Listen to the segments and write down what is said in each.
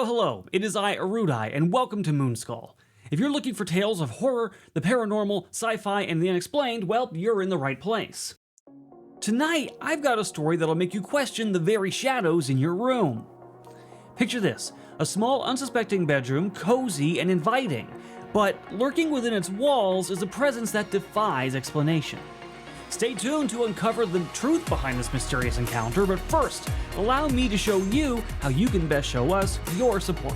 Hello, hello, it is I, Erudi, and welcome to Moonskull. If you're looking for tales of horror, the paranormal, sci-fi, and the unexplained, well, you're in the right place. Tonight, I've got a story that'll make you question the very shadows in your room. Picture this, a small, unsuspecting bedroom, cozy and inviting, but lurking within its walls is a presence that defies explanation. Stay tuned to uncover the truth behind this mysterious encounter, but first, allow me to show you how you can best show us your support.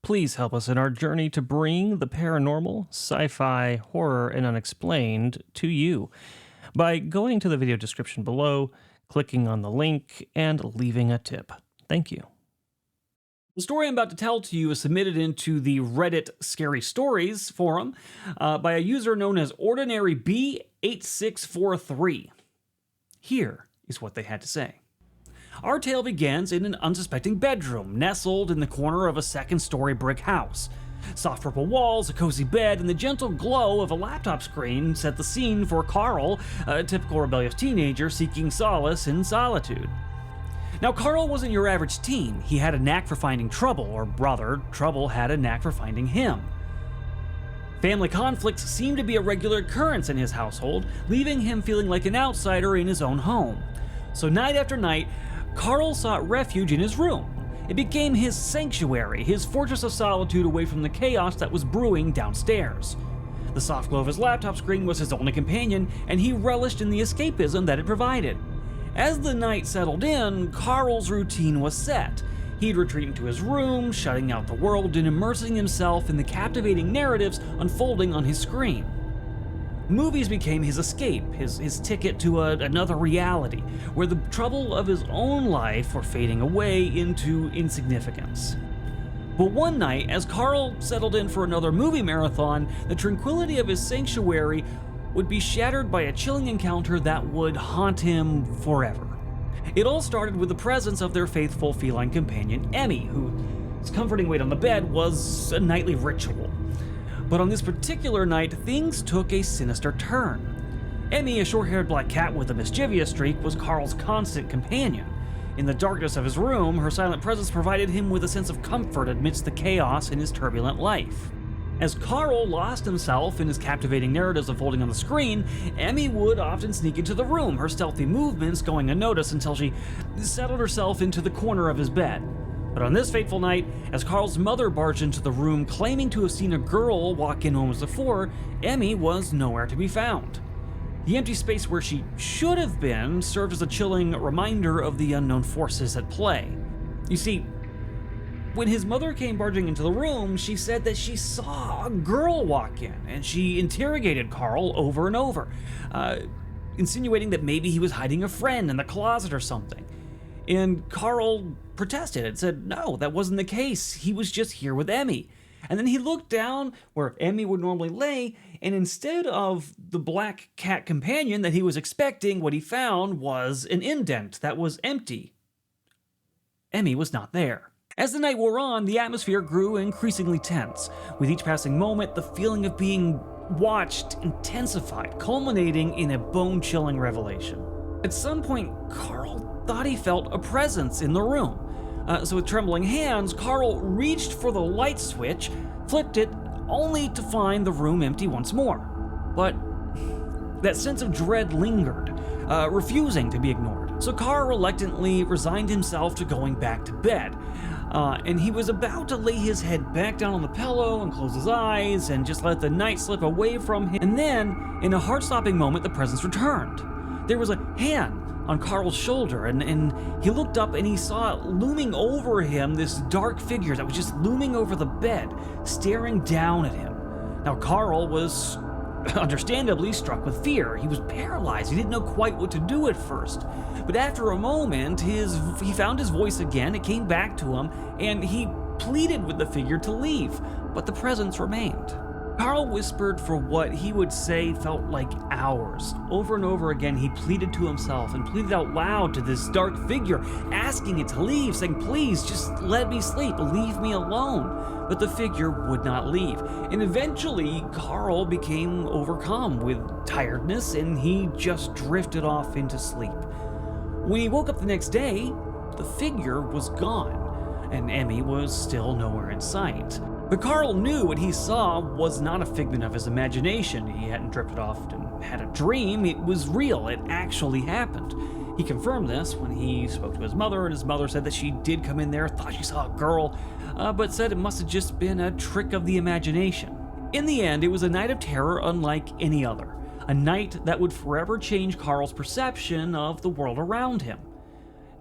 Please help us in our journey to bring the paranormal, sci-fi, horror, and unexplained to you by going to the video description below, clicking on the link, and leaving a tip. Thank you. The story I'm about to tell to you is submitted into the Reddit Scary Stories forum by a user known as Ordinary B8643. Here is what they had to say. Our tale begins in an unsuspecting bedroom, nestled in the corner of a second-story brick house. Soft purple walls, a cozy bed, and the gentle glow of a laptop screen set the scene for Carl, a typical rebellious teenager seeking solace in solitude. Now, Carl wasn't your average teen. He had a knack for finding trouble, or rather, trouble had a knack for finding him. Family conflicts seemed to be a regular occurrence in his household, leaving him feeling like an outsider in his own home. So night after night, Carl sought refuge in his room. It became his sanctuary, his fortress of solitude away from the chaos that was brewing downstairs. The soft glow of his laptop screen was his only companion, and he relished in the escapism that it provided. As the night settled in, Carl's routine was set. He'd retreat into his room, shutting out the world and immersing himself in the captivating narratives unfolding on his screen. Movies became his escape, his ticket to another reality, where the trouble of his own life were fading away into insignificance. But one night, as Carl settled in for another movie marathon, the tranquility of his sanctuary would be shattered by a chilling encounter that would haunt him forever. It all started with the presence of their faithful feline companion, Emmy, whose comforting weight on the bed was a nightly ritual. But on this particular night, things took a sinister turn. Emmy, a short-haired black cat with a mischievous streak, was Carl's constant companion. In the darkness of his room, her silent presence provided him with a sense of comfort amidst the chaos in his turbulent life. As Carl lost himself in his captivating narratives unfolding on the screen, Emmy would often sneak into the room, her stealthy movements going unnoticed until she settled herself into the corner of his bed. But on this fateful night, as Carl's mother barged into the room claiming to have seen a girl walk in moments before, Emmy was nowhere to be found. The empty space where she should have been served as a chilling reminder of the unknown forces at play. You see, when his mother came barging into the room, she said that she saw a girl walk in, and she interrogated Carl over and over, insinuating that maybe he was hiding a friend in the closet or something. And Carl protested and said, no, that wasn't the case. He was just here with Emmy. And then he looked down where Emmy would normally lay, and instead of the black cat companion that he was expecting, what he found was an indent that was empty. Emmy was not there. As the night wore on, the atmosphere grew increasingly tense. With each passing moment, the feeling of being watched intensified, culminating in a bone-chilling revelation. At some point, Carl thought he felt a presence in the room. So with trembling hands, Carl reached for the light switch, flipped it, only to find the room empty once more. But that sense of dread lingered, refusing to be ignored. So Carl reluctantly resigned himself to going back to bed. And he was about to lay his head back down on the pillow and close his eyes and just let the night slip away from him. And then, in a heart-stopping moment, the presence returned. There was a hand on Carl's shoulder, and he looked up and he saw looming over him this dark figure that was just looming over the bed, staring down at him. Now, Carl was understandably struck with fear. He was paralyzed. He didn't know quite what to do at first. But after a moment, he found his voice again. It came back to him, and he pleaded with the figure to leave, but the presence remained. Carl whispered for what he would say felt like hours. Over and over again, he pleaded to himself and pleaded out loud to this dark figure, asking it to leave, saying, please, just let me sleep, leave me alone. But the figure would not leave, and eventually, Carl became overcome with tiredness, and he just drifted off into sleep. When he woke up the next day, the figure was gone. and Emmy was still nowhere in sight. But Carl knew what he saw was not a figment of his imagination. He hadn't drifted off and had a dream. It was real. It actually happened. He confirmed this when he spoke to his mother, and his mother said that she did come in there, thought she saw a girl, but said it must have just been a trick of the imagination. In the end, it was a night of terror unlike any other. A night that would forever change Carl's perception of the world around him.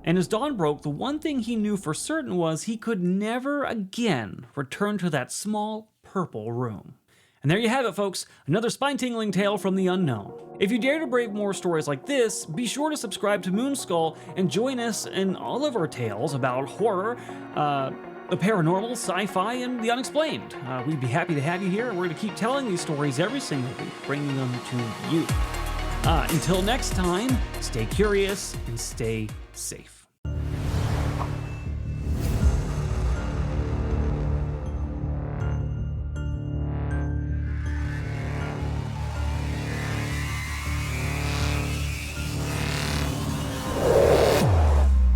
And as dawn broke, the one thing he knew for certain was he could never again return to that small purple room. And there you have it, folks, another spine-tingling tale from the unknown. If you dare to brave more stories like this, be sure to subscribe to Moonskull and join us in all of our tales about horror, the paranormal, sci-fi, and the unexplained. We'd be happy to have you here. We're going to keep telling these stories every single week, bringing them to you. Until next time, stay curious and stay safe.